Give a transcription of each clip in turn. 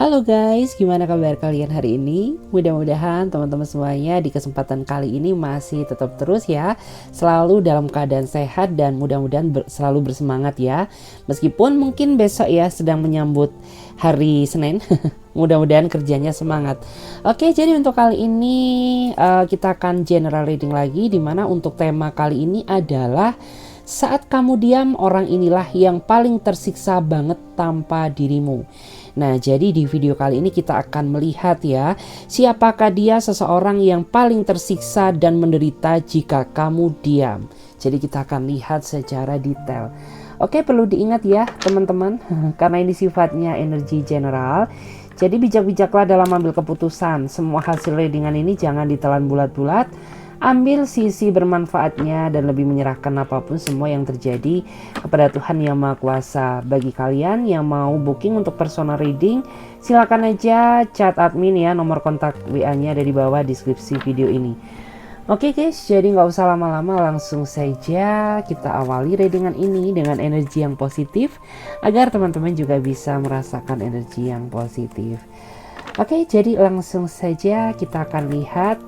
Halo guys, gimana kabar kalian hari ini? Mudah-mudahan teman-teman semuanya di kesempatan kali ini masih tetap terus ya, selalu dalam keadaan sehat dan mudah-mudahan selalu bersemangat ya. Meskipun mungkin besok ya sedang menyambut hari Senin, mudah-mudahan kerjanya semangat. Oke, jadi untuk kali ini kita akan general reading lagi, dimana untuk tema kali ini adalah saat kamu diam, orang inilah yang paling tersiksa banget tanpa dirimu. Nah, jadi di video kali ini kita akan melihat ya, siapakah dia seseorang yang paling tersiksa dan menderita jika kamu diam. Jadi kita akan lihat secara detail. Oke, perlu diingat ya teman-teman, karena ini sifatnya energi general. Jadi bijak-bijaklah dalam ambil keputusan. Semua hasil readingan ini jangan ditelan bulat-bulat. Ambil sisi bermanfaatnya dan lebih menyerahkan apapun semua yang terjadi kepada Tuhan Yang Maha Kuasa. Bagi kalian yang mau booking untuk personal reading, silakan aja chat admin ya, nomor kontak WA-nya ada di bawah deskripsi video ini. Oke guys, jadi nggak usah lama-lama, langsung saja kita awali readingan ini dengan energi yang positif agar teman-teman juga bisa merasakan energi yang positif. Oke, jadi langsung saja kita akan lihat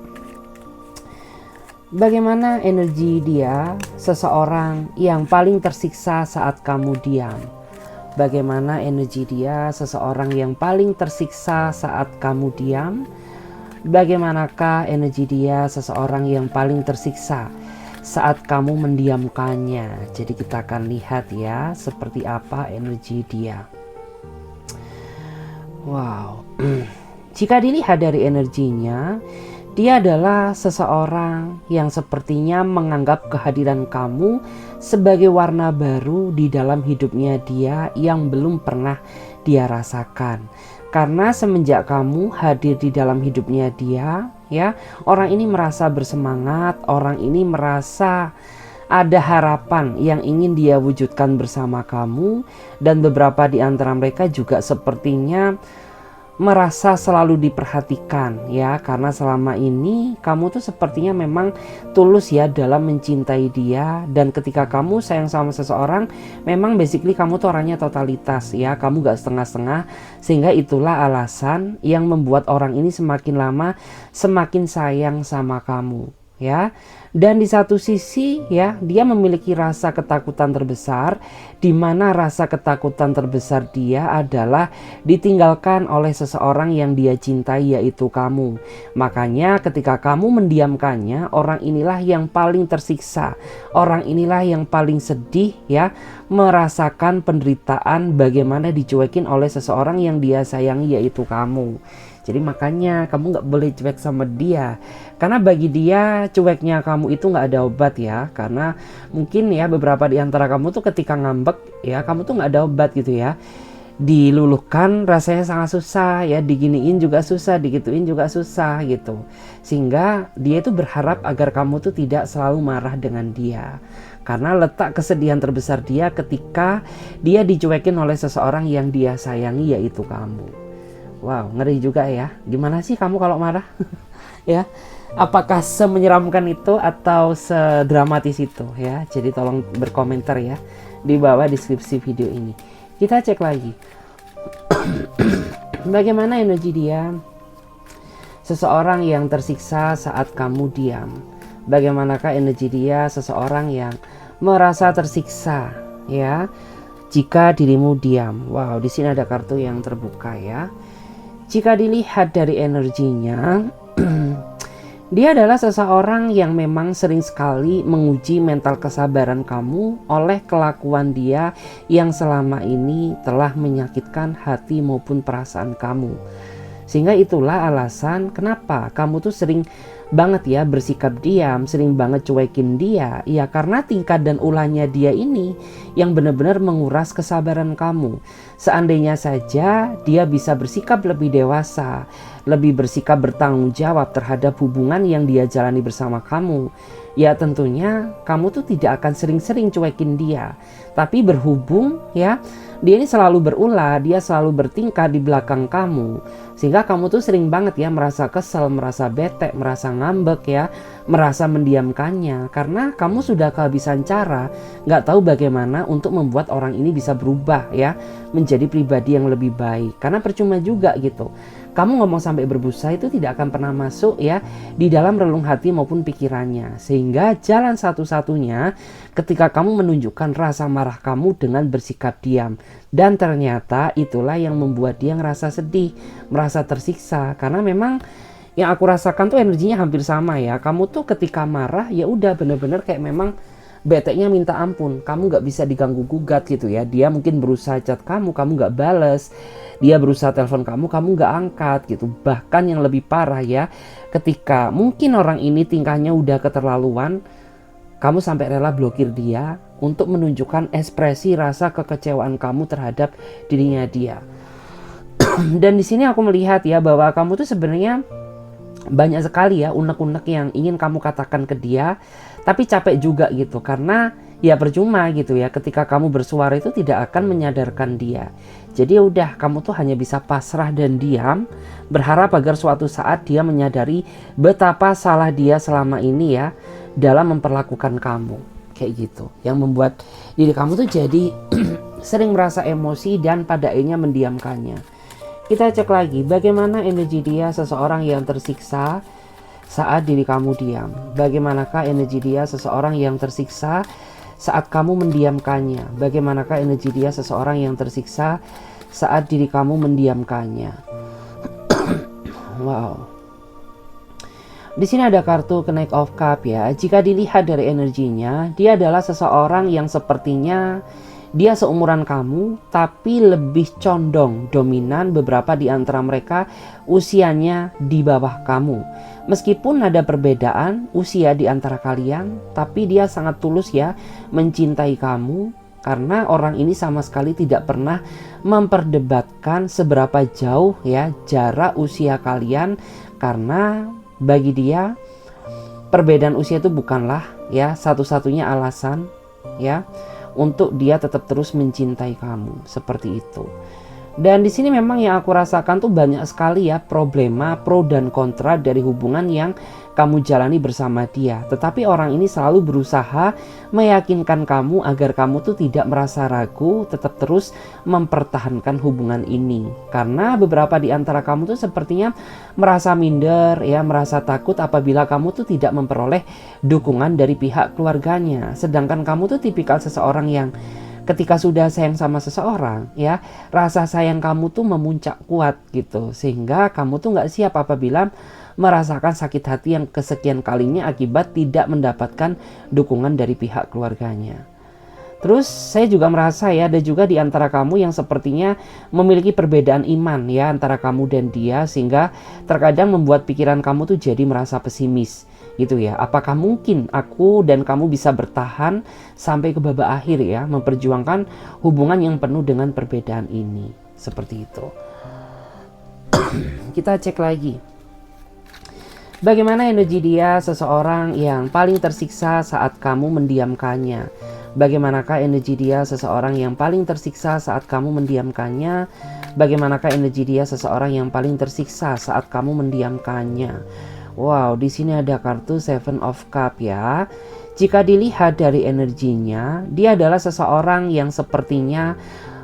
bagaimana energi dia, seseorang yang paling tersiksa saat kamu diam. Bagaimana energi dia, seseorang yang paling tersiksa saat kamu diam. Bagaimanakah energi dia, seseorang yang paling tersiksa saat kamu mendiamkannya. Jadi kita akan lihat ya, seperti apa energi dia. Wow. Jika dilihat dari energinya, dia adalah seseorang yang sepertinya menganggap kehadiran kamu sebagai warna baru di dalam hidupnya dia yang belum pernah dia rasakan. Karena semenjak kamu hadir di dalam hidupnya dia, ya, orang ini merasa bersemangat, orang ini merasa ada harapan yang ingin dia wujudkan bersama kamu, dan beberapa di antara mereka juga sepertinya merasa selalu diperhatikan ya, karena selama ini kamu tuh sepertinya memang tulus ya dalam mencintai dia, dan ketika kamu sayang sama seseorang memang basically kamu tuh orangnya totalitas ya, kamu gak setengah-setengah, sehingga itulah alasan yang membuat orang ini semakin lama semakin sayang sama kamu ya. Dan di satu sisi ya, dia memiliki rasa ketakutan terbesar, di mana rasa ketakutan terbesar dia adalah ditinggalkan oleh seseorang yang dia cintai, yaitu kamu. Makanya ketika kamu mendiamkannya, orang inilah yang paling tersiksa, orang inilah yang paling sedih ya, merasakan penderitaan bagaimana dicuekin oleh seseorang yang dia sayangi, yaitu kamu. Jadi makanya kamu gak boleh cuek sama dia, karena bagi dia cueknya kamu itu gak ada obat ya. Karena mungkin ya beberapa di antara kamu tuh ketika ngambek ya, kamu tuh gak ada obat gitu ya. Diluluhkan rasanya sangat susah ya, diginiin juga susah, digituin juga susah gitu. Sehingga dia itu berharap agar kamu tuh tidak selalu marah dengan dia, karena letak kesedihan terbesar dia ketika dia dicuekin oleh seseorang yang dia sayangi, yaitu kamu. Wow, ngeri juga ya. Gimana sih kamu kalau marah? Ya, apakah semenyeramkan itu atau sedramatis itu ya? Jadi tolong berkomentar ya di bawah deskripsi video ini. Kita cek lagi. Bagaimana energi dia? Seseorang yang tersiksa saat kamu diam. Bagaimanakah energi dia? Seseorang yang merasa tersiksa ya jika dirimu diam. Wow, di sini ada kartu yang terbuka ya. Jika dilihat dari energinya, dia adalah seseorang yang memang sering sekali menguji mental kesabaran kamu oleh kelakuan dia yang selama ini telah menyakitkan hati maupun perasaan kamu. Sehingga itulah alasan kenapa kamu tuh sering banget ya bersikap diam, sering banget cuekin dia. Ya karena tingkah dan ulahnya dia ini yang benar-benar menguras kesabaran kamu. Seandainya saja dia bisa bersikap lebih dewasa, lebih bersikap bertanggung jawab terhadap hubungan yang dia jalani bersama kamu, ya tentunya kamu tuh tidak akan sering-sering cuekin dia. Tapi berhubung ya, dia ini selalu berulah, dia selalu bertingkah di belakang kamu, sehingga kamu tuh sering banget ya merasa kesel, merasa bete, merasa ngambek ya, merasa mendiamkannya, karena kamu sudah kehabisan cara, nggak tahu bagaimana untuk membuat orang ini bisa berubah ya, menjadi pribadi yang lebih baik. Karena percuma juga gitu, kamu ngomong sampai berbusa itu tidak akan pernah masuk ya di dalam relung hati maupun pikirannya. Sehingga jalan satu-satunya ketika kamu menunjukkan rasa marah kamu dengan bersikap diam. Dan ternyata itulah yang membuat dia ngerasa sedih, merasa tersiksa. Karena memang yang aku rasakan tuh energinya hampir sama ya. Kamu tuh ketika marah ya udah bener-bener kayak memang beteknya minta ampun, kamu nggak bisa diganggu gugat gitu ya. Dia mungkin berusaha chat kamu nggak bales. Dia berusaha telepon kamu nggak angkat gitu. Bahkan yang lebih parah ya, ketika mungkin orang ini tingkahnya udah keterlaluan, kamu sampai rela blokir dia untuk menunjukkan ekspresi rasa kekecewaan kamu terhadap dirinya dia. Dan di sini aku melihat ya bahwa kamu tuh sebenarnya banyak sekali ya unek-unek yang ingin kamu katakan ke dia, tapi capek juga gitu, karena ya percuma gitu ya, ketika kamu bersuara itu tidak akan menyadarkan dia. Jadi ya udah, kamu tuh hanya bisa pasrah dan diam, berharap agar suatu saat dia menyadari betapa salah dia selama ini ya dalam memperlakukan kamu kayak gitu, yang membuat diri kamu tuh jadi sering merasa emosi dan pada akhirnya mendiamkannya. Kita cek lagi bagaimana energi dia seseorang yang tersiksa saat diri kamu diam. Bagaimanakah energi dia seseorang yang tersiksa saat kamu mendiamkannya? Bagaimanakah energi dia seseorang yang tersiksa saat diri kamu mendiamkannya? Wow. Di sini ada kartu Knight of Cup ya. Jika dilihat dari energinya, dia adalah seseorang yang sepertinya dia seumuran kamu, tapi lebih condong dominan. Beberapa di antara mereka usianya di bawah kamu. Meskipun ada perbedaan usia di antara kalian, tapi dia sangat tulus ya mencintai kamu, karena orang ini sama sekali tidak pernah memperdebatkan seberapa jauh ya jarak usia kalian, karena bagi dia perbedaan usia itu bukanlah ya satu-satunya alasan ya untuk dia tetap terus mencintai kamu, seperti itu. Dan di sini memang yang aku rasakan tuh banyak sekali ya problema, pro dan kontra dari hubungan yang kamu jalani bersama dia. Tetapi orang ini selalu berusaha meyakinkan kamu agar kamu tuh tidak merasa ragu, tetap terus mempertahankan hubungan ini. Karena beberapa di antara kamu tuh sepertinya merasa minder ya, merasa takut apabila kamu tuh tidak memperoleh dukungan dari pihak keluarganya. Sedangkan kamu tuh tipikal seseorang yang ketika sudah sayang sama seseorang ya, rasa sayang kamu tuh memuncak kuat gitu, sehingga kamu tuh nggak siap apabila merasakan sakit hati yang kesekian kalinya akibat tidak mendapatkan dukungan dari pihak keluarganya. Terus saya juga merasa ya, ada juga di antara kamu yang sepertinya memiliki perbedaan iman ya antara kamu dan dia, sehingga terkadang membuat pikiran kamu tuh jadi merasa pesimis gitu ya. Apakah mungkin aku dan kamu bisa bertahan sampai ke babak akhir ya, memperjuangkan hubungan yang penuh dengan perbedaan ini, seperti itu. Kita cek lagi bagaimana energi dia seseorang yang paling tersiksa saat kamu mendiamkannya. Bagaimanakah energi dia seseorang yang paling tersiksa saat kamu mendiamkannya? Bagaimanakah energi dia seseorang yang paling tersiksa saat kamu mendiamkannya? Wow, di sini ada kartu Seven of Cup ya. Jika dilihat dari energinya, dia adalah seseorang yang sepertinya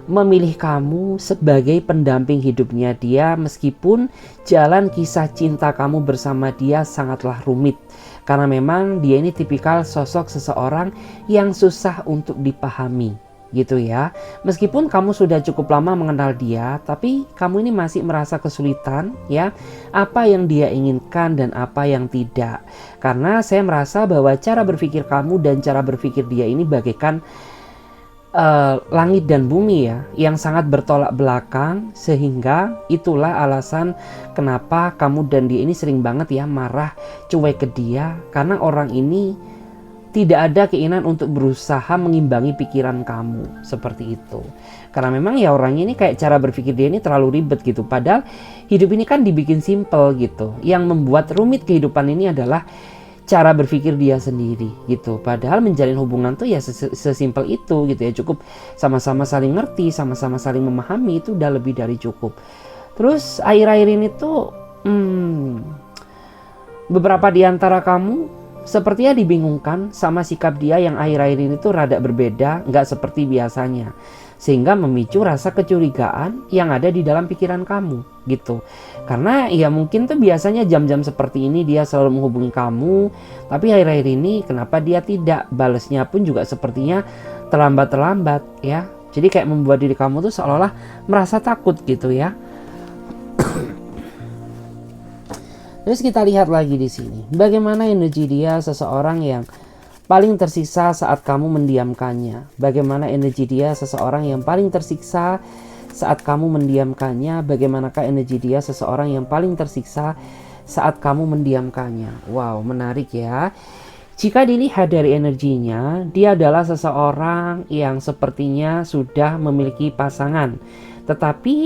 memilih kamu sebagai pendamping hidupnya dia, meskipun jalan kisah cinta kamu bersama dia sangatlah rumit. Karena memang dia ini tipikal sosok seseorang yang susah untuk dipahami gitu ya. Meskipun kamu sudah cukup lama mengenal dia, tapi kamu ini masih merasa kesulitan ya, apa yang dia inginkan dan apa yang tidak. Karena saya merasa bahwa cara berpikir kamu dan cara berpikir dia ini bagaikan langit dan bumi ya, yang sangat bertolak belakang, sehingga itulah alasan kenapa kamu dan dia ini sering banget ya marah, cuek ke dia, karena orang ini tidak ada keinginan untuk berusaha mengimbangi pikiran kamu, seperti itu. Karena memang ya orangnya ini kayak cara berpikir dia ini terlalu ribet gitu, padahal hidup ini kan dibikin simple gitu. Yang membuat rumit kehidupan ini adalah cara berpikir dia sendiri gitu. Padahal menjalin hubungan tuh ya sesimpel itu gitu ya. Cukup sama-sama saling ngerti, sama-sama saling memahami, itu udah lebih dari cukup. Terus akhir-akhir ini tuh beberapa di antara kamu sepertinya dibingungkan sama sikap dia yang akhir-akhir ini tuh rada berbeda, nggak seperti biasanya. Sehingga memicu rasa kecurigaan yang ada di dalam pikiran kamu gitu. Karena ya mungkin tuh biasanya jam-jam seperti ini dia selalu menghubungi kamu, tapi akhir-akhir ini kenapa dia tidak, balesnya pun juga sepertinya terlambat-terlambat ya. Jadi kayak membuat diri kamu tuh seolah-olah merasa takut gitu ya. Terus kita lihat lagi di sini, bagaimana energi dia seseorang yang paling tersiksa saat kamu mendiamkannya. Bagaimana energi dia seseorang yang paling tersiksa saat kamu mendiamkannya. Bagaimanakah energi dia seseorang yang paling tersiksa saat kamu mendiamkannya. Wow, menarik ya. Jika dilihat dari energinya, dia adalah seseorang yang sepertinya sudah memiliki pasangan. Tetapi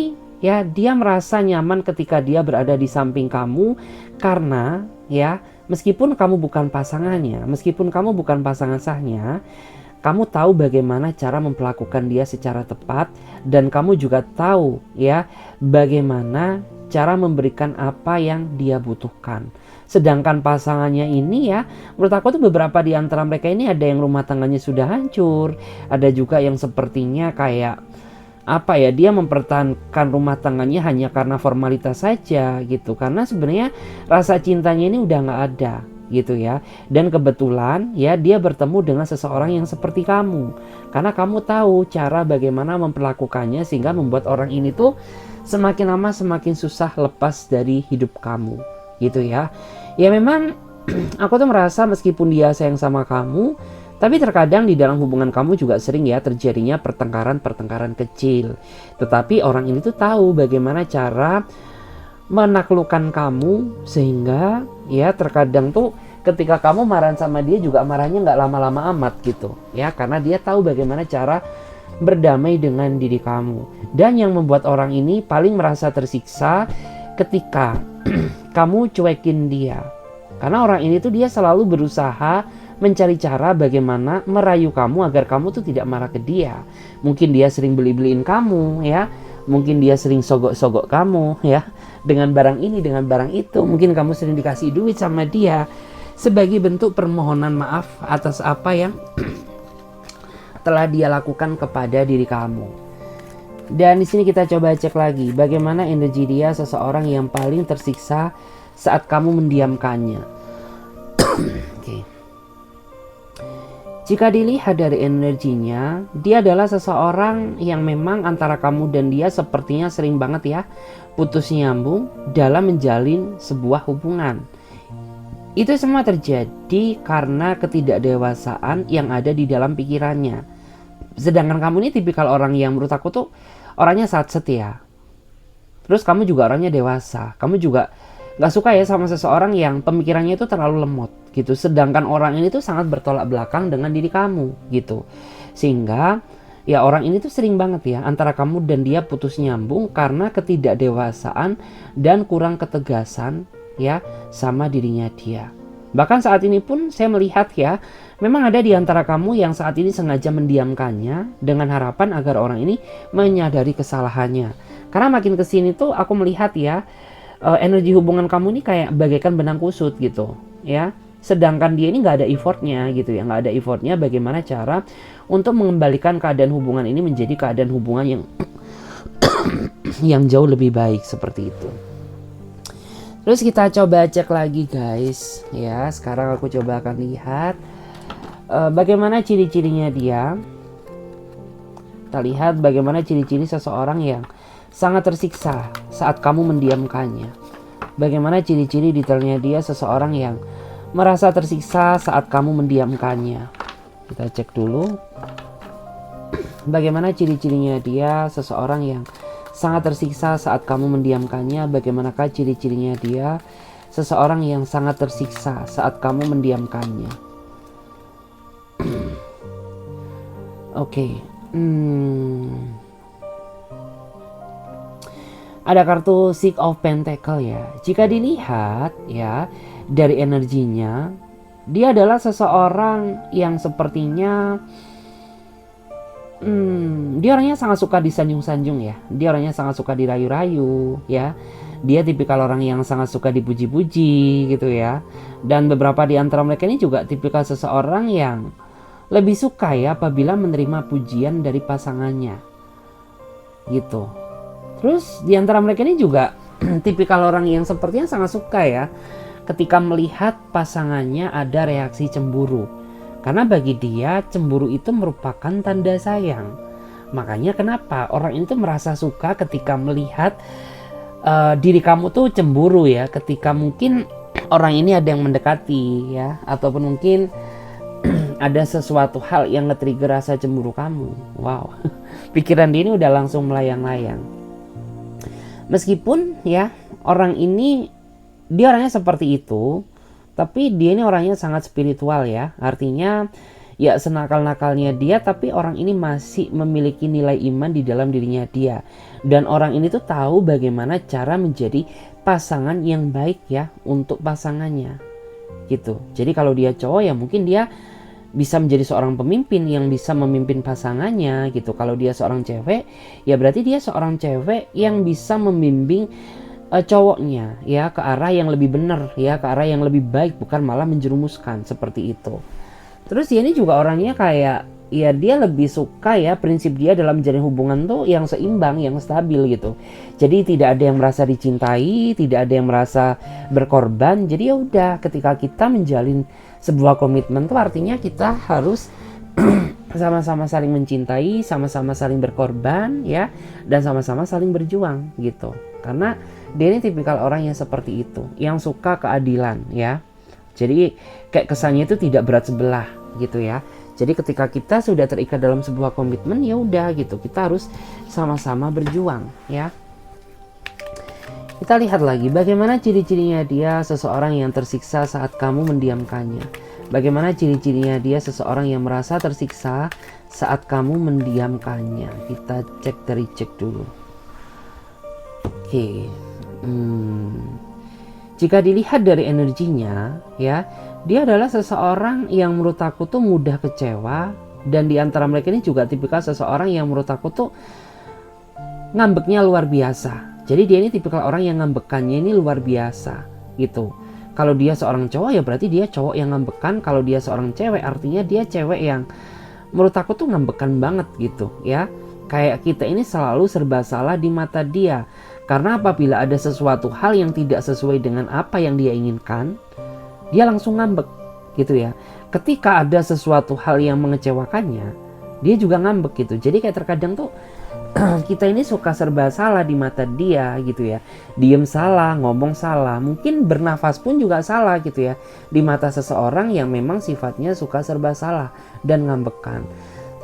ya dia merasa nyaman ketika dia berada di samping kamu karena ya meskipun kamu bukan pasangannya, meskipun kamu bukan pasangan sahnya, kamu tahu bagaimana cara memperlakukan dia secara tepat dan kamu juga tahu ya bagaimana cara memberikan apa yang dia butuhkan. Sedangkan pasangannya ini ya, menurut aku tuh beberapa di antara mereka ini ada yang rumah tangganya sudah hancur, ada juga yang sepertinya kayak apa ya, dia mempertahankan rumah tangganya hanya karena formalitas saja gitu, karena sebenarnya rasa cintanya ini udah nggak ada gitu ya. Dan kebetulan ya dia bertemu dengan seseorang yang seperti kamu, karena kamu tahu cara bagaimana memperlakukannya sehingga membuat orang ini tuh semakin lama semakin susah lepas dari hidup kamu gitu ya. Ya memang aku tuh merasa meskipun dia sayang sama kamu, tapi terkadang di dalam hubungan kamu juga sering ya terjadinya pertengkaran-pertengkaran kecil. Tetapi orang ini tuh tahu bagaimana cara menaklukkan kamu sehingga ya terkadang tuh ketika kamu marah sama dia juga marahnya nggak lama-lama amat gitu ya, karena dia tahu bagaimana cara berdamai dengan diri kamu. Dan yang membuat orang ini paling merasa tersiksa ketika kamu cuekin dia, karena orang ini tuh dia selalu berusaha mencari cara bagaimana merayu kamu agar kamu tuh tidak marah ke dia. Mungkin dia sering beli-beliin kamu ya, mungkin dia sering sogok-sogok kamu ya dengan barang ini dengan barang itu, mungkin kamu sering dikasih duit sama dia sebagai bentuk permohonan maaf atas apa yang telah dia lakukan kepada diri kamu. Dan di sini kita coba cek lagi bagaimana energi dia seseorang yang paling tersiksa saat kamu mendiamkannya. Oke. Jika dilihat dari energinya, dia adalah seseorang yang memang antara kamu dan dia sepertinya sering banget ya putus nyambung dalam menjalin sebuah hubungan. Itu semua terjadi karena ketidakdewasaan yang ada di dalam pikirannya. Sedangkan kamu ini tipikal orang yang menurut aku tuh orangnya satset ya. Terus kamu juga orangnya dewasa. Kamu juga gak suka ya sama seseorang yang pemikirannya itu terlalu lemot gitu. Sedangkan orang ini tuh sangat bertolak belakang dengan diri kamu gitu. Sehingga ya orang ini tuh sering banget ya antara kamu dan dia putus nyambung karena ketidakdewasaan dan kurang ketegasan ya sama dirinya dia. Bahkan saat ini pun saya melihat ya, memang ada di antara kamu yang saat ini sengaja mendiamkannya dengan harapan agar orang ini menyadari kesalahannya. Karena makin kesini tuh aku melihat ya, energi hubungan kamu ini kayak bagaikan benang kusut gitu ya. Sedangkan dia ini nggak ada effortnya gitu ya, nggak ada effortnya bagaimana cara untuk mengembalikan keadaan hubungan ini menjadi keadaan hubungan yang yang jauh lebih baik seperti itu. Terus kita coba cek lagi guys ya. Sekarang aku coba akan lihat bagaimana ciri-cirinya dia. Kita lihat bagaimana ciri-ciri seseorang yang sangat tersiksa saat kamu mendiamkannya. Bagaimana ciri-ciri detailnya dia seseorang yang merasa tersiksa saat kamu mendiamkannya. Kita cek dulu. Bagaimana ciri-cirinya dia seseorang yang sangat tersiksa saat kamu mendiamkannya. Bagaimanakah ciri-cirinya dia seseorang yang sangat tersiksa saat kamu mendiamkannya. Oke. Ada kartu Six of Pentacle ya. Jika dilihat ya dari energinya, Dia adalah seseorang yang sepertinya dia orangnya sangat suka disanjung-sanjung ya. Dia orangnya sangat suka dirayu-rayu ya. Dia tipikal orang yang sangat suka dipuji-puji gitu ya. Dan beberapa di antara mereka ini juga tipikal seseorang yang lebih suka ya apabila menerima pujian dari pasangannya gitu. Terus di antara mereka ini juga tipikal orang yang sepertinya sangat suka ya ketika melihat pasangannya ada reaksi cemburu. Karena bagi dia cemburu itu merupakan tanda sayang. Makanya kenapa orang itu merasa suka ketika melihat diri kamu tuh cemburu ya, ketika mungkin orang ini ada yang mendekati ya, ataupun mungkin ada sesuatu hal yang nge-trigger rasa cemburu kamu. Wow, pikiran dia ini udah langsung melayang-layang. Meskipun ya orang ini dia orangnya seperti itu, tapi dia ini orangnya sangat spiritual ya. Artinya ya senakal-nakalnya dia, tapi orang ini masih memiliki nilai iman di dalam dirinya dia. Dan orang ini tuh tahu bagaimana cara menjadi pasangan yang baik ya untuk pasangannya gitu. Jadi kalau dia cowok ya mungkin dia bisa menjadi seorang pemimpin yang bisa memimpin pasangannya gitu. Kalau dia seorang cewek ya berarti dia seorang cewek yang bisa membimbing cowoknya ya ke arah yang lebih benar ya, ke arah yang lebih baik, bukan malah menjerumuskan seperti itu. Terus dia ini juga orangnya kayak ya dia lebih suka ya, prinsip dia dalam menjalin hubungan tuh yang seimbang, yang stabil gitu. Jadi tidak ada yang merasa dicintai, tidak ada yang merasa berkorban. Jadi ya udah, ketika kita menjalin sebuah komitmen tuh artinya kita harus sama-sama saling mencintai, sama-sama saling berkorban ya, dan sama-sama saling berjuang gitu. Karena dia ini tipikal orang yang seperti itu, yang suka keadilan ya. Jadi kayak kesannya itu tidak berat sebelah gitu ya. Jadi ketika kita sudah terikat dalam sebuah komitmen ya udah gitu, kita harus sama-sama berjuang ya. Kita lihat lagi bagaimana ciri-cirinya dia seseorang yang tersiksa saat kamu mendiamkannya. Bagaimana ciri-cirinya dia seseorang yang merasa tersiksa saat kamu mendiamkannya. Kita cek dari cek dulu. Oke. Jika dilihat dari energinya ya, dia adalah seseorang yang menurut aku tuh mudah kecewa. Dan di antara mereka ini juga tipikal seseorang yang menurut aku tuh ngambeknya luar biasa. Jadi dia ini tipikal orang yang ngambekannya ini luar biasa gitu. Kalau dia seorang cowok ya berarti dia cowok yang ngambekan. Kalau dia seorang cewek artinya dia cewek yang menurut aku tuh ngambekan banget gitu ya. Kayak kita ini selalu serba salah di mata dia. Karena apabila ada sesuatu hal yang tidak sesuai dengan apa yang dia inginkan, dia langsung ngambek gitu ya. Ketika ada sesuatu hal yang mengecewakannya, dia juga ngambek gitu. Jadi kayak terkadang tuh kita ini suka serba salah di mata dia gitu ya. Diem salah, ngomong salah, mungkin bernafas pun juga salah gitu ya. Di mata seseorang yang memang sifatnya suka serba salah dan ngambekan.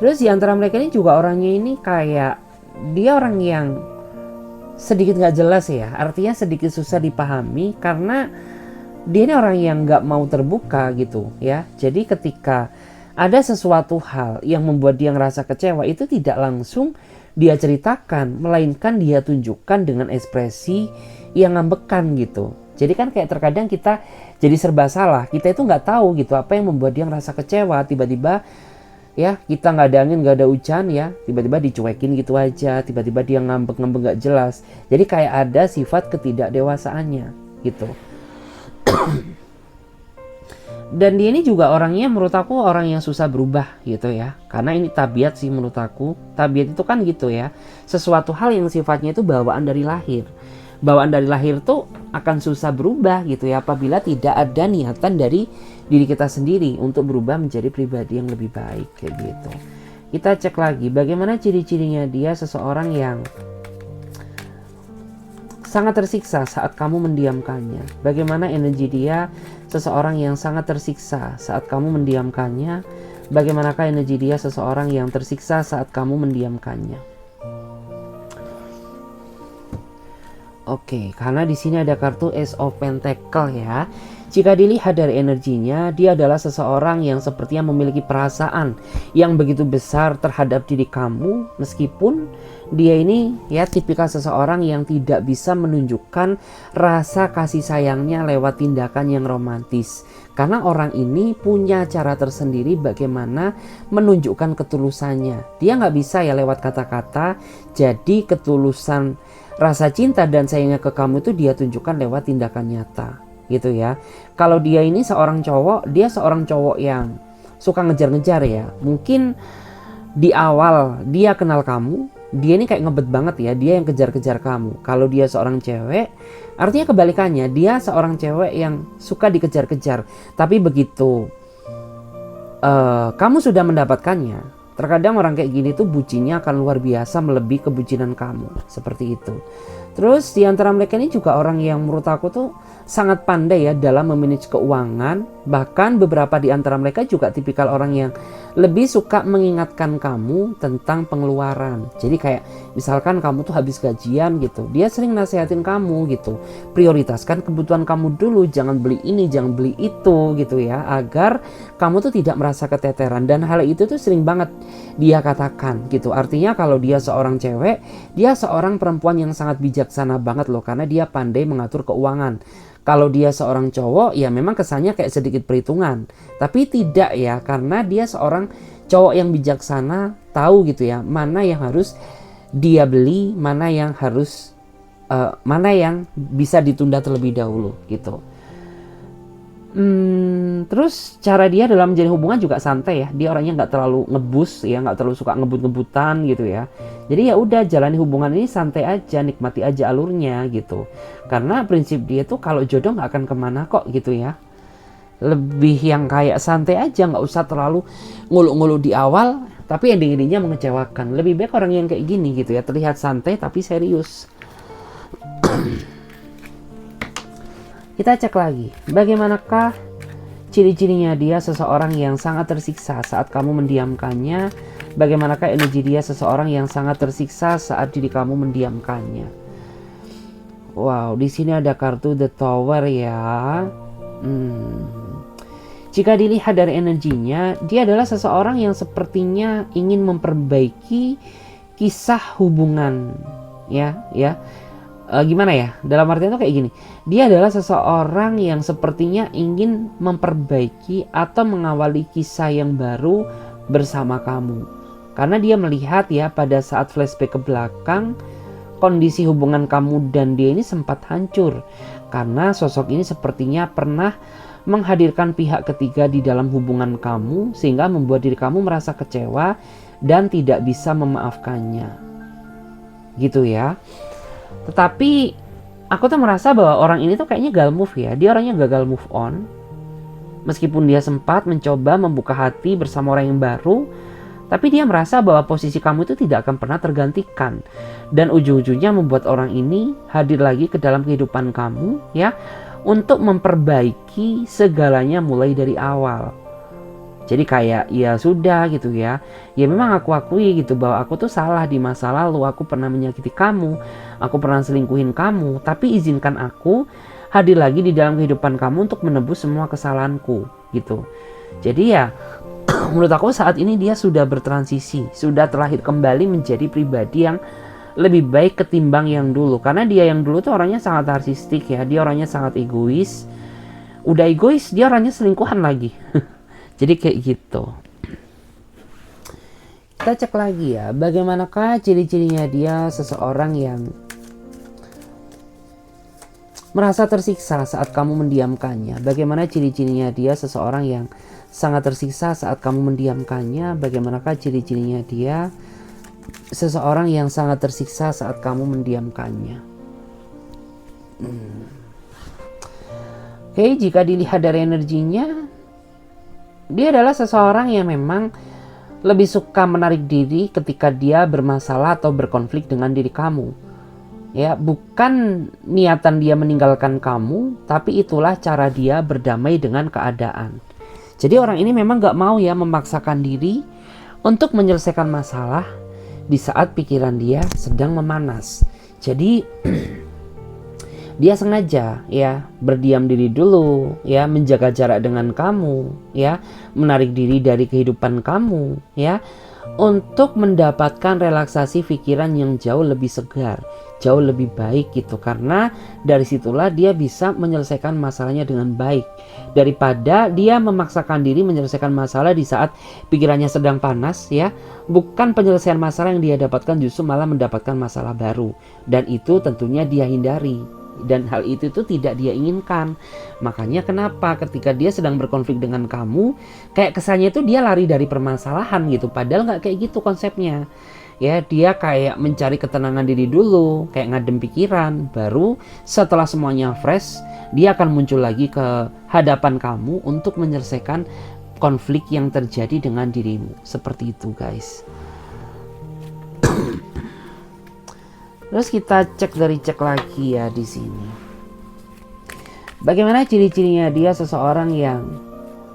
Terus di antara mereka ini juga orangnya ini kayak dia orang yang sedikit gak jelas ya. Artinya sedikit susah dipahami karena dia ini orang yang gak mau terbuka gitu ya. Jadi ketika ada sesuatu hal yang membuat dia ngerasa kecewa, itu tidak langsung dia ceritakan, melainkan dia tunjukkan dengan ekspresi yang ngambekan gitu. Jadi kan kayak terkadang kita jadi serba salah, kita itu nggak tahu gitu apa yang membuat dia ngerasa kecewa. Tiba-tiba ya kita nggak ada angin nggak ada hujan ya, tiba-tiba dicuekin gitu aja, tiba-tiba dia ngambek-ngambek nggak jelas. Jadi kayak ada sifat ketidakdewasaannya gitu. Dan dia ini juga orangnya menurut aku orang yang susah berubah gitu ya. Karena ini tabiat sih menurut aku. Tabiat itu kan gitu ya. Sesuatu hal yang sifatnya itu bawaan dari lahir. Bawaan dari lahir tuh akan susah berubah gitu ya. Apabila tidak ada niatan dari diri kita sendiri untuk berubah menjadi pribadi yang lebih baik kayak gitu. Kita cek lagi bagaimana ciri-cirinya dia seseorang yang sangat tersiksa saat kamu mendiamkannya. Bagaimana energi dia seseorang yang sangat tersiksa saat kamu mendiamkannya. Bagaimanakah energi dia seseorang yang tersiksa saat kamu mendiamkannya. Oke, karena di sini ada kartu Ace of Pentacle ya. Jika dilihat dari energinya, dia adalah seseorang yang sepertinya memiliki perasaan yang begitu besar terhadap diri kamu, meskipun dia ini ya tipikal seseorang yang tidak bisa menunjukkan rasa kasih sayangnya lewat tindakan yang romantis. Karena orang ini punya cara tersendiri bagaimana menunjukkan ketulusannya. Dia nggak bisa ya lewat kata-kata, jadi ketulusan rasa cinta dan sayangnya ke kamu itu dia tunjukkan lewat tindakan nyata gitu ya. Kalau dia ini seorang cowok, dia seorang cowok yang suka ngejar-ngejar ya. Mungkin di awal dia kenal kamu, dia ini kayak ngebet banget ya, dia yang kejar-kejar kamu. Kalau dia seorang cewek, artinya kebalikannya, dia seorang cewek yang suka dikejar-kejar. Tapi begitu kamu sudah mendapatkannya, terkadang orang kayak gini tuh bucinnya akan luar biasa melebihi kebucinan kamu, seperti itu. Terus di antara mereka ini juga orang yang menurut aku tuh sangat pandai ya dalam memanage keuangan. Bahkan beberapa di antara mereka juga tipikal orang yang lebih suka mengingatkan kamu tentang pengeluaran. Jadi kayak misalkan kamu tuh habis gajian gitu, dia sering nasehatin kamu gitu, prioritaskan kebutuhan kamu dulu, jangan beli ini, jangan beli itu gitu ya, agar kamu tuh tidak merasa keteteran. Dan hal itu tuh sering banget dia katakan gitu. Artinya kalau dia seorang cewek, dia seorang perempuan yang sangat bijaksana banget loh, karena dia pandai mengatur keuangan. Kalau dia seorang cowok ya memang kesannya kayak sedikit perhitungan, tapi tidak ya, karena dia seorang cowok yang bijaksana, tahu gitu ya mana yang harus dia beli, mana yang harus mana yang bisa ditunda terlebih dahulu gitu. Terus cara dia dalam menjalin hubungan juga santai ya. Dia orangnya nggak terlalu ngebus ya, nggak terlalu suka ngebut-ngebutan gitu ya. Jadi ya udah jalani hubungan ini santai aja, nikmati aja alurnya gitu. Karena prinsip dia tuh kalau jodoh nggak akan kemana kok gitu ya. Lebih yang kayak santai aja, nggak usah terlalu ngulu-ngulu di awal, tapi ending-endingnya mengecewakan. Lebih baik orang yang kayak gini gitu ya, terlihat santai tapi serius. Kita cek lagi, bagaimanakah ciri-cirinya dia seseorang yang sangat tersiksa saat kamu mendiamkannya? Bagaimanakah energi dia seseorang yang sangat tersiksa saat diri kamu mendiamkannya? Wow, di sini ada kartu The Tower ya. Jika dilihat dari energinya, dia adalah seseorang yang sepertinya ingin memperbaiki kisah hubungan, ya. Gimana ya? Dalam artian itu kayak gini. Dia adalah seseorang yang sepertinya ingin memperbaiki atau mengawali kisah yang baru bersama kamu. Karena dia melihat ya pada saat flashback ke belakang, kondisi hubungan kamu dan dia ini sempat hancur. Karena sosok ini sepertinya pernah menghadirkan pihak ketiga di dalam hubungan kamu, sehingga membuat diri kamu merasa kecewa dan tidak bisa memaafkannya. Gitu ya. Tetapi aku tuh merasa bahwa orang ini tuh kayaknya gagal move ya. Dia orangnya gagal move on. Meskipun dia sempat mencoba membuka hati bersama orang yang baru, tapi dia merasa bahwa posisi kamu itu tidak akan pernah tergantikan. Dan ujung-ujungnya membuat orang ini hadir lagi ke dalam kehidupan kamu ya, untuk memperbaiki segalanya mulai dari awal. Jadi kayak ya sudah gitu ya. Ya memang aku akui gitu bahwa aku tuh salah di masa lalu. Aku pernah menyakiti kamu, aku pernah selingkuhin kamu, tapi izinkan aku hadir lagi di dalam kehidupan kamu untuk menebus semua kesalahanku gitu. Jadi ya menurut aku saat ini dia sudah bertransisi, sudah terlahir kembali menjadi pribadi yang lebih baik ketimbang yang dulu. Karena dia yang dulu tuh orangnya sangat narsistik ya, dia orangnya sangat egois. Udah egois, dia orangnya selingkuhan lagi. Jadi kayak gitu. Kita cek lagi ya, bagaimanakah ciri-cirinya dia seseorang yang merasa tersiksa saat kamu mendiamkannya. Bagaimana ciri-cirinya dia seseorang yang sangat tersiksa saat kamu mendiamkannya. Bagaimanakah ciri-cirinya dia seseorang yang sangat tersiksa saat kamu mendiamkannya. Oke, jika dilihat dari energinya, dia adalah seseorang yang memang lebih suka menarik diri ketika dia bermasalah atau berkonflik dengan diri kamu. Ya, bukan niatan dia meninggalkan kamu, tapi itulah cara dia berdamai dengan keadaan. Jadi orang ini memang gak mau ya memaksakan diri untuk menyelesaikan masalah di saat pikiran dia sedang memanas. Jadi Dia sengaja ya berdiam diri dulu ya, menjaga jarak dengan kamu ya, menarik diri dari kehidupan kamu ya, untuk mendapatkan relaksasi pikiran yang jauh lebih segar, jauh lebih baik gitu. Karena dari situlah dia bisa menyelesaikan masalahnya dengan baik, daripada dia memaksakan diri menyelesaikan masalah di saat pikirannya sedang panas ya. Bukan penyelesaian masalah yang dia dapatkan, justru malah mendapatkan masalah baru, dan itu tentunya dia hindari, dan hal itu tuh tidak dia inginkan. Makanya kenapa ketika dia sedang berkonflik dengan kamu, kayak kesannya itu dia lari dari permasalahan gitu, padahal nggak kayak gitu konsepnya ya. Dia kayak mencari ketenangan diri dulu, kayak ngadem pikiran, baru setelah semuanya fresh, dia akan muncul lagi ke hadapan kamu untuk menyelesaikan konflik yang terjadi dengan dirimu. Seperti itu guys. Terus kita cek lagi ya di sini. Bagaimana ciri-cirinya dia seseorang yang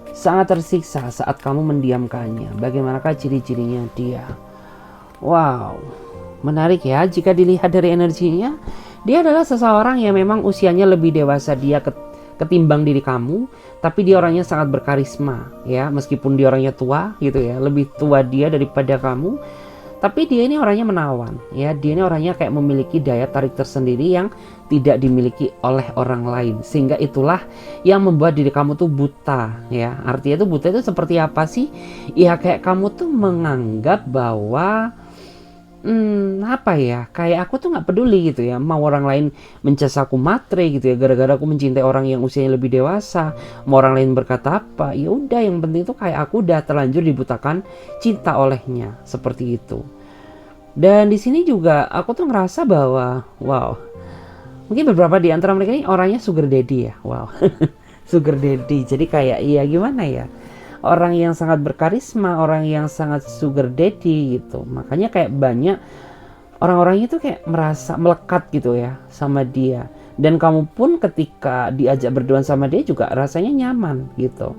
sangat tersiksa saat kamu mendiamkannya? Bagaimanakah ciri-cirinya dia? Wow, menarik ya. Jika dilihat dari energinya, dia adalah seseorang yang memang usianya lebih dewasa dia ketimbang diri kamu, tapi dia orangnya sangat berkarisma ya. Meskipun dia orangnya tua gitu ya, lebih tua dia daripada kamu, tapi dia ini orangnya menawan ya. Dia ini orangnya kayak memiliki daya tarik tersendiri yang tidak dimiliki oleh orang lain, sehingga itulah yang membuat diri kamu tuh buta ya. Artinya tuh buta itu seperti apa sih ya? Kayak kamu tuh menganggap bahwa apa ya, kayak aku tuh nggak peduli gitu ya, mau orang lain mencas aku matre gitu ya, gara-gara aku mencintai orang yang usianya lebih dewasa. Mau orang lain berkata apa, ya udah, yang penting tuh kayak aku udah terlanjur dibutakan cinta olehnya, seperti itu. Dan di sini juga aku tuh ngerasa bahwa wow, mungkin beberapa di antara mereka ini orangnya sugar daddy ya. Wow. Sugar daddy, jadi kayak iya gimana ya, orang yang sangat berkarisma, orang yang sangat sugar daddy gitu. Makanya kayak banyak orang-orang itu kayak merasa melekat gitu ya sama dia. Dan kamu pun ketika diajak berduaan sama dia juga rasanya nyaman gitu.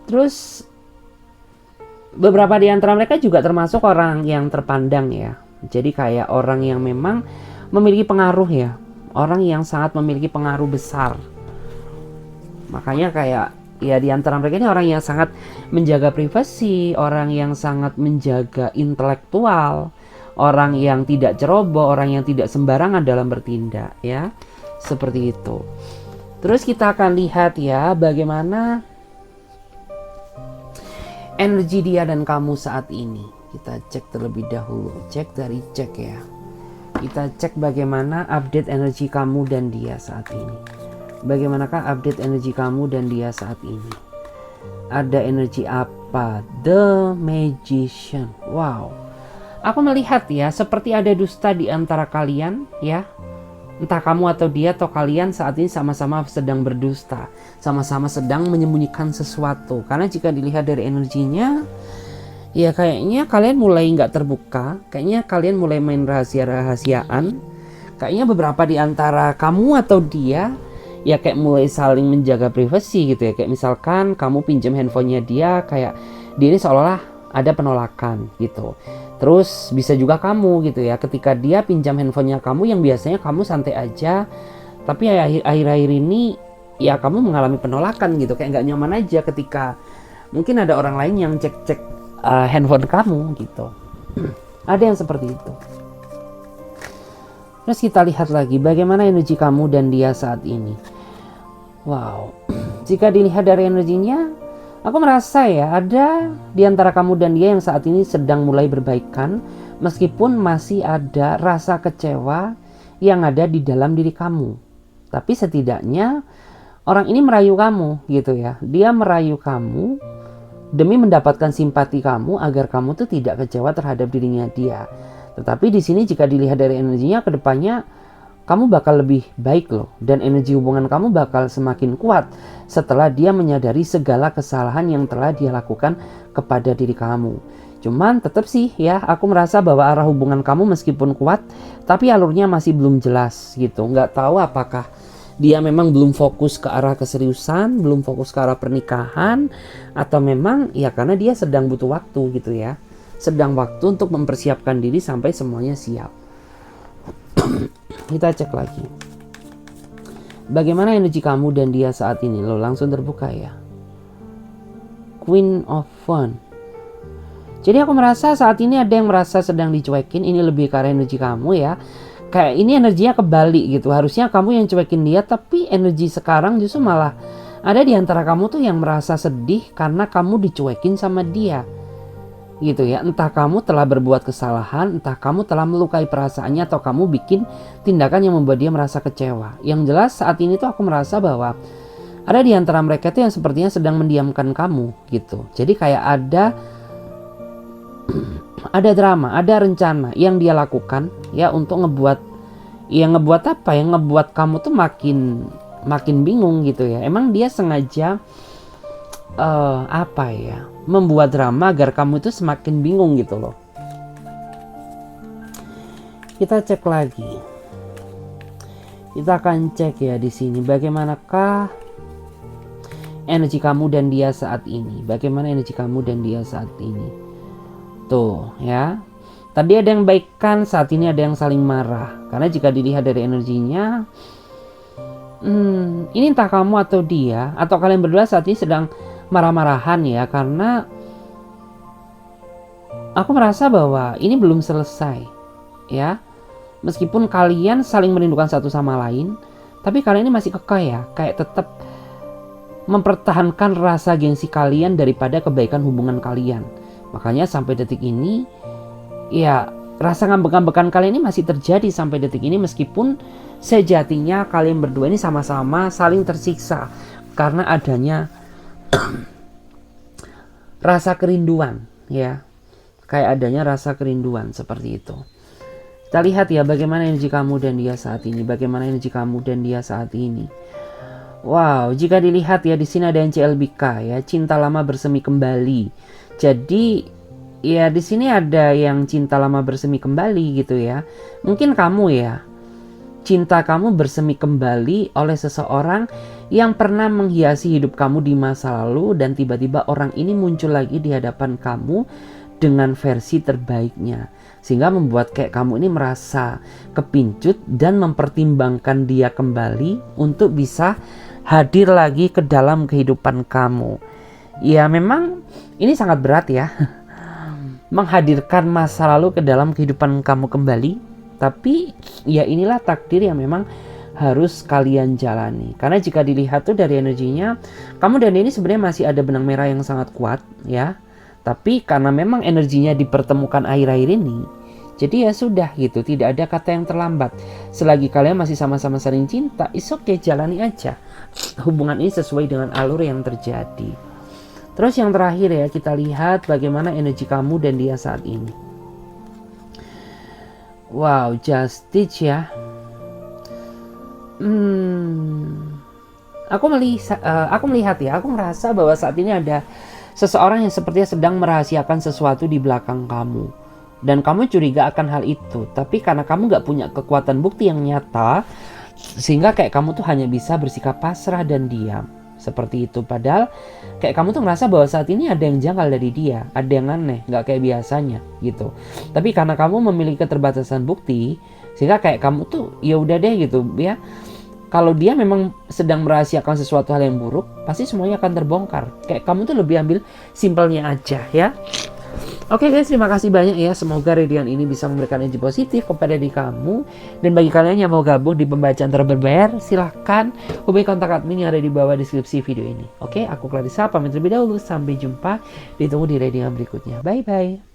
Terus beberapa di antara mereka juga termasuk orang yang terpandang ya. Jadi kayak orang yang memang memiliki pengaruh ya, orang yang sangat memiliki pengaruh besar. Makanya kayak ya di antara mereka ini orang yang sangat menjaga privasi, orang yang sangat menjaga intelektual, orang yang tidak ceroboh, orang yang tidak sembarangan dalam bertindak ya. Seperti itu. Terus kita akan lihat ya bagaimana energi dia dan kamu saat ini. Kita cek terlebih dahulu, cek dari cek ya. Kita cek bagaimana update energi kamu dan dia saat ini. Bagaimanakah update energi kamu dan dia saat ini? Ada energi apa? The Magician. Wow. Aku melihat ya, seperti ada dusta di antara kalian ya. Entah kamu atau dia atau kalian saat ini sama-sama sedang berdusta. Sama-sama sedang menyembunyikan sesuatu. Karena jika dilihat dari energinya, ya kayaknya kalian mulai nggak terbuka. Kayaknya kalian mulai main rahasia-rahasiaan. Kayaknya beberapa di antara kamu atau dia ya kayak mulai saling menjaga privasi gitu ya. Kayak misalkan kamu pinjam handphonenya dia, kayak dia ini seolah-olah ada penolakan gitu. Terus bisa juga kamu gitu ya, ketika dia pinjam handphonenya kamu yang biasanya kamu santai aja, tapi akhir-akhir ini ya kamu mengalami penolakan gitu. Kayak nggak nyaman aja ketika mungkin ada orang lain yang cek-cek handphone kamu gitu. Ada yang seperti itu. Terus kita lihat lagi bagaimana energi kamu dan dia saat ini. Wow, jika dilihat dari energinya, aku merasa ya ada di antara kamu dan dia yang saat ini sedang mulai berbaikan, meskipun masih ada rasa kecewa yang ada di dalam diri kamu. Tapi setidaknya orang ini merayu kamu gitu ya. Dia merayu kamu demi mendapatkan simpati kamu agar kamu tuh tidak kecewa terhadap dirinya dia. Tetapi di sini jika dilihat dari energinya, ke depannya kamu bakal lebih baik loh, dan energi hubungan kamu bakal semakin kuat setelah dia menyadari segala kesalahan yang telah dia lakukan kepada diri kamu. Cuman tetap sih ya, aku merasa bahwa arah hubungan kamu meskipun kuat, tapi alurnya masih belum jelas gitu. Nggak tahu apakah dia memang belum fokus ke arah keseriusan, belum fokus ke arah pernikahan, atau memang ya karena dia sedang butuh waktu gitu ya. sedang waktu untuk mempersiapkan diri sampai semuanya siap. Kita cek lagi. Bagaimana energi kamu dan dia saat ini? Lo langsung terbuka ya. Queen of Wands. Jadi aku merasa saat ini ada yang merasa sedang dicuekin. Ini lebih ke arah energi kamu ya. Kayak ini energinya kebalik gitu. Harusnya kamu yang cuekin dia, tapi energi sekarang justru malah ada di antara kamu tuh yang merasa sedih karena kamu dicuekin sama dia. Gitu ya, entah kamu telah berbuat kesalahan, entah kamu telah melukai perasaannya, atau kamu bikin tindakan yang membuat dia merasa kecewa. Yang jelas saat ini tuh aku merasa bahwa ada di antara mereka tuh yang sepertinya sedang mendiamkan kamu gitu. Jadi kayak ada drama, ada rencana yang dia lakukan ya untuk ngebuat apa? Yang ngebuat kamu tuh makin bingung gitu ya. Emang dia sengaja membuat drama agar kamu itu semakin bingung gitu loh. Kita cek lagi. Kita akan cek ya di sini bagaimanakah energi kamu dan dia saat ini. Bagaimana energi kamu dan dia saat ini. Tuh ya. Tadi ada yang baikkan, saat ini ada yang saling marah. Karena jika dilihat dari energinya, ini entah kamu atau dia atau kalian berdua saat ini sedang marah-marahan ya, karena aku merasa bahwa ini belum selesai ya. Meskipun kalian saling merindukan satu sama lain, tapi kalian ini masih kekeh ya, kayak tetap mempertahankan rasa gengsi kalian daripada kebaikan hubungan kalian. Makanya sampai detik ini ya rasa ngambek-ngambekan kalian ini masih terjadi sampai detik ini, meskipun sejatinya kalian berdua ini sama-sama saling tersiksa karena adanya rasa kerinduan ya, kayak adanya rasa kerinduan seperti itu. Kita lihat ya bagaimana energi kamu dan dia saat ini. Bagaimana energi kamu dan dia saat ini. Wow, jika dilihat ya di sini ada yang CLBK ya, cinta lama bersemi kembali. Jadi ya di sini ada yang cinta lama bersemi kembali gitu ya. Mungkin kamu ya, cinta kamu bersemi kembali oleh seseorang yang pernah menghiasi hidup kamu di masa lalu, dan tiba-tiba orang ini muncul lagi di hadapan kamu dengan versi terbaiknya, sehingga membuat kayak kamu ini merasa kepincut dan mempertimbangkan dia kembali untuk bisa hadir lagi ke dalam kehidupan kamu. Ya memang ini sangat berat ya menghadirkan masa lalu ke dalam kehidupan kamu kembali, tapi ya inilah takdir yang memang harus kalian jalani. Karena jika dilihat tuh dari energinya, kamu dan ini sebenarnya masih ada benang merah yang sangat kuat ya. Tapi karena memang energinya dipertemukan akhir-akhir ini, jadi ya sudah gitu, tidak ada kata yang terlambat. Selagi kalian masih sama-sama saling cinta, it's okay, jalani aja hubungan ini sesuai dengan alur yang terjadi. Terus yang terakhir ya, kita lihat bagaimana energi kamu dan dia saat ini. Wow, Justice ya. Aku melihat ya, aku merasa bahwa saat ini ada seseorang yang sepertinya sedang merahasiakan sesuatu di belakang kamu. Dan kamu curiga akan hal itu. Tapi karena kamu gak punya kekuatan bukti yang nyata, sehingga kayak kamu tuh hanya bisa bersikap pasrah dan diam. Seperti itu. Padahal kayak kamu tuh merasa bahwa saat ini ada yang janggal dari dia. Ada yang aneh, gak kayak biasanya gitu. Tapi karena kamu memiliki keterbatasan bukti, sehingga kayak kamu tuh ya udah deh gitu ya. Kalau dia memang sedang merahasiakan sesuatu hal yang buruk, pasti semuanya akan terbongkar. Kayak kamu tuh lebih ambil simpelnya aja ya. Oke guys, terima kasih banyak ya. Semoga radian ini bisa memberikan energi positif kepada diri kamu. Dan bagi kalian yang mau gabung di pembacaan terberbayar, silahkan hubungi kontak admin yang ada di bawah deskripsi video ini. Oke, aku Clarissa pamit terlebih dahulu. Sampai jumpa, ditunggu di radian berikutnya. Bye bye.